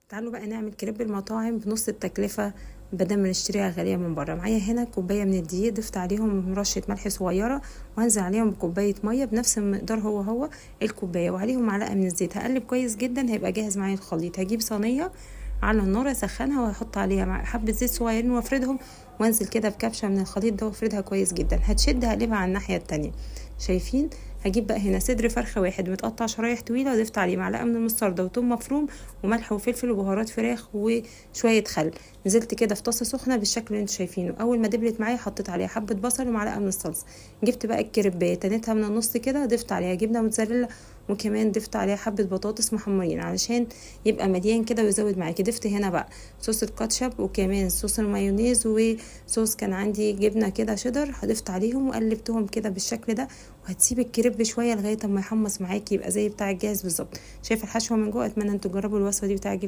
تعالوا بقى نعمل كريب المطاعم بنص التكلفة بدل ما نشتريها غالية من بره. معايا هنا كوباية من الدقيق، ضفت عليهم رشة ملح صغيرة وهنزل عليهم بكوباية مية بنفس المقدار هو الكوباية، وعليهم معلقة من الزيت. هقلب كويس جدا، هيبقى جاهز معايا الخليط. هجيب صينية على النار اسخنها وهحط عليها حبة زيت صغيرين وافردهم، وانزل كده بكبشة من الخليط ده وافردها كويس جدا. هتشد هقلبها على الناحية التانية. شايفين؟ هجيب بقى هنا صدر فرخة واحد متقطع شرايح طويلة، وضفت عليه معلقة من المستردة وثوم مفروم وملح وفلفل وبهارات فراخ وشوية خل. نزلت كده في طاسة سخنة بالشكل اللي انتوا شايفينه. اول ما دبلت معايا حطيت عليها حبة بصل ومعلقة من الصلصة. جبت بقى الكريبايه تنيتها من النص كده، ضفت عليها جبنة موتزاريلا، وكمان ضفت عليها حبة بطاطس محمرين علشان يبقى مليان كده ويزود معاكي. ضفت هنا بقى صوص الكاتشب وكمان صوص المايونيز وصوص كان عندي جبنة كده شيدر، ضفت عليهم وقلبتهم كده بالشكل ده. وهتسيب الكريب شويه لغايه اما يحمص معاكي يبقى زي بتاع الجاهز بالظبط. شايفه الحشوه من جوه؟ اتمنى انتوا تجربوا الوصفه دي وتعجبكم.